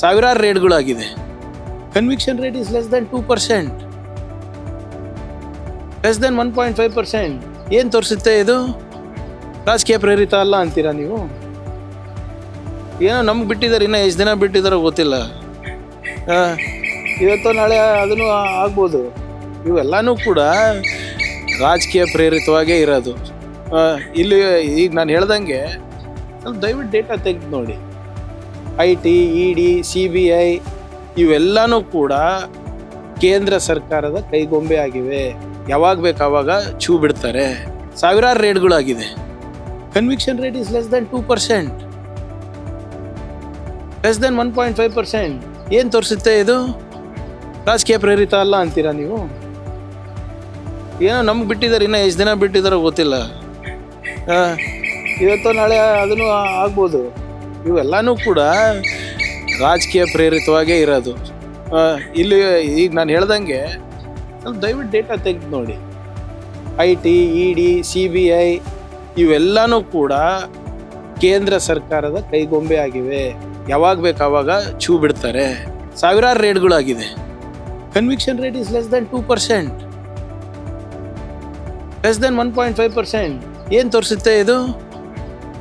ಸಾವಿರಾರು ರೇಡ್ಗಳಾಗಿದೆ. Conviction rate is less than 2%, less than 1.5%. ಏನು ತೋರಿಸುತ್ತೆ ಇದು? ರಾಜಕೀಯ ಪ್ರೇರಿತ ಅಲ್ಲ ಅಂತೀರಾ ನೀವು? ಏನೋ ನಮ್ಗೆ ಬಿಟ್ಟಿದ್ದಾರೆ, ಇನ್ನೂ ಎಷ್ಟು ದಿನ ಬಿಟ್ಟಿದ್ದಾರೋ ಗೊತ್ತಿಲ್ಲ. ಇವತ್ತು ನಾಳೆ ಅದನ್ನು ಆಗ್ಬೋದು. ಇವೆಲ್ಲನೂ ಕೂಡ ರಾಜಕೀಯ ಪ್ರೇರಿತವಾಗೇ ಇರೋದು. ಇಲ್ಲಿ ಈಗ ನಾನು ಹೇಳ್ದಂಗೆ ಸ್ವಲ್ಪ ದಯವಿಟ್ಟು ಡೇಟಾ ತೆಗೆದು ನೋಡಿ. IT, ED, CBI ಇವೆಲ್ಲನೂ ಕೂಡ ಕೇಂದ್ರ ಸರ್ಕಾರದ ಕೈಗೊಂಬೆ ಆಗಿವೆ. ಯಾವಾಗ ಬೇಕು ಆವಾಗ ಛೂ ಬಿಡ್ತಾರೆ. ಸಾವಿರಾರು ರೇಡ್ಗಳಾಗಿದೆ. Conviction rate is less than 2%, less than 1.5%. ಏನು ತೋರಿಸುತ್ತೆ ಇದು? ರಾಜಕೀಯ ಪ್ರೇರಿತ ಅಲ್ಲ ಅಂತೀರಾ ನೀವು? ಏನೋ ನಮ್ಗೆ ಬಿಟ್ಟಿದ್ದಾರೆ, ಇನ್ನೂ ಎಷ್ಟು ದಿನ ಬಿಟ್ಟಿದ್ದಾರೋ ಗೊತ್ತಿಲ್ಲ. ಇವತ್ತು ನಾಳೆ ಅದನ್ನು ಆಗ್ಬೋದು. ಇವೆಲ್ಲನೂ ಕೂಡ ರಾಜಕೀಯ ಪ್ರೇರಿತವಾಗೇ ಇರೋದು. ಇಲ್ಲಿ ಈಗ ನಾನು ಹೇಳ್ದಂಗೆ ಸ್ವಲ್ಪ ದಯವಿಟ್ಟು ಡೇಟಾ ತೆಗೆದು ನೋಡಿ. IT, ED, CBI ಇವೆಲ್ಲನೂ ಕೂಡ ಕೇಂದ್ರ ಸರ್ಕಾರದ ಕೈಗೊಂಬೆ ಆಗಿವೆ. ಯಾವಾಗ ಬೇಕು ಆವಾಗ ಛೂ ಬಿಡ್ತಾರೆ. ಸಾವಿರಾರು ರೇಡ್ಗಳಾಗಿದೆ. Conviction rate is less than 2%, less than 1.5%. ಏನು ತೋರಿಸುತ್ತೆ ಇದು?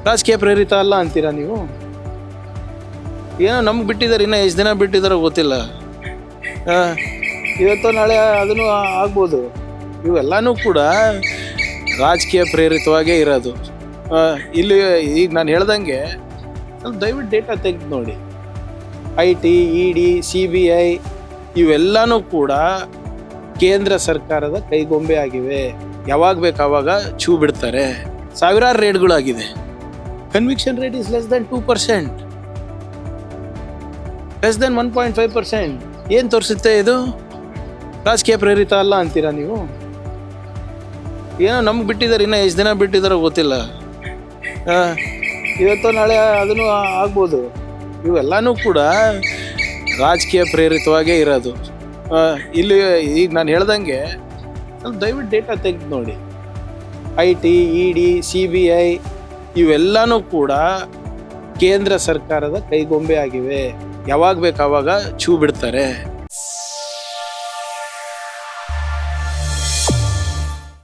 ರಾಜಕೀಯ ಪ್ರೇರಿತ ಅಲ್ಲ ಅಂತೀರಾ ನೀವು? ಏನೋ ನಮ್ಗೆ ಬಿಟ್ಟಿದ್ದಾರೆ, ಇನ್ನೂ ಎಷ್ಟು ದಿನ ಬಿಟ್ಟಿದ್ದಾರೋ ಗೊತ್ತಿಲ್ಲ. ಇವತ್ತು ನಾಳೆ ಅದನ್ನು ಆಗ್ಬೋದು. ಇವೆಲ್ಲನೂ ಕೂಡ ರಾಜಕೀಯ ಪ್ರೇರಿತವಾಗೇ ಇರೋದು. ಇಲ್ಲಿ ಈಗ ನಾನು ಹೇಳ್ದಂಗೆ ಸ್ವಲ್ಪ ದಯವಿಟ್ಟು ಡೇಟಾ ತೆಗೆದು ನೋಡಿ. IT, ED, CBI ಇವೆಲ್ಲನೂ ಕೂಡ ಕೇಂದ್ರ ಸರ್ಕಾರದ ಕೈಗೊಂಬೆ ಆಗಿವೆ. ಯಾವಾಗ ಬೇಕು ಆವಾಗ ಛೂ ಬಿಡ್ತಾರೆ. ಸಾವಿರಾರು ರೇಡ್ಗಳಾಗಿದೆ. Conviction rate is less than 2%, less than 1.5%. ಏನು ತೋರಿಸುತ್ತೆ ಇದು? ರಾಜಕೀಯ ಪ್ರೇರಿತ ಅಲ್ಲ ಅಂತೀರಾ ನೀವು? ಏನೋ ನಮ್ಗೆ ಬಿಟ್ಟಿದ್ದಾರೆ, ಇನ್ನೂ ಎಷ್ಟು ದಿನ ಬಿಟ್ಟಿದ್ದಾರೋ ಗೊತ್ತಿಲ್ಲ. ಇವತ್ತು ನಾಳೆ ಅದನ್ನು ಆಗ್ಬೋದು. ಇವೆಲ್ಲನೂ ಕೂಡ ರಾಜಕೀಯ ಪ್ರೇರಿತವಾಗೇ ಇರೋದು. ಇಲ್ಲಿ ಈಗ ನಾನು ಹೇಳ್ದಂಗೆ ಸ್ವಲ್ಪ ದಯವಿಟ್ಟು ಡೇಟಾ ತೆಗೆದು ನೋಡಿ. IT, ED, CBI ಇವೆಲ್ಲನೂ ಕೂಡ ಕೇಂದ್ರ ಸರ್ಕಾರದ ಕೈಗೊಂಬೆ ಆಗಿವೆ. ಯಾವಾಗ ಬೇಕು ಆವಾಗ ಛೂ ಬಿಡ್ತಾರೆ. ಸಾವಿರಾರು ರೇಡ್ಗಳಾಗಿದೆ. ಸಾವಿರಾರು ರೇಡ್ಗಳಾಗಿದೆ. Conviction rate is less than 2%, less than 1.5%. ಏನು ತೋರಿಸುತ್ತೆ ಇದು? ರಾಜಕೀಯ ಪ್ರೇರಿತ ಅಲ್ಲ ಅಂತೀರಾ ನೀವು? ಏನೋ ನಮ್ಗೆ ಬಿಟ್ಟಿದ್ದಾರೆ, ಇನ್ನೂ ಎಷ್ಟು ದಿನ ಬಿಟ್ಟಿದ್ದಾರೋ ಗೊತ್ತಿಲ್ಲ. ಇವತ್ತು ನಾಳೆ ಅದನ್ನು ಆಗ್ಬೋದು. ಇವೆಲ್ಲನೂ ಕೂಡ ರಾಜಕೀಯ ಪ್ರೇರಿತವಾಗೇ ಇರೋದು. ಇಲ್ಲಿ ಈಗ ನಾನು ಹೇಳ್ದಂಗೆ ಸ್ವಲ್ಪ ದಯವಿಟ್ಟು ಡೇಟಾ ತೆಗೆದು ನೋಡಿ. IT, ED, CBI ಇವೆಲ್ಲನೂ ಕೂಡ ಕೇಂದ್ರ ಸರ್ಕಾರದ ಕೈಗೊಂಬೆ ಆಗಿವೆ. ಯಾವಾಗ ಬೇಕು ಆವಾಗ ಛೂ ಬಿಡ್ತಾರೆ.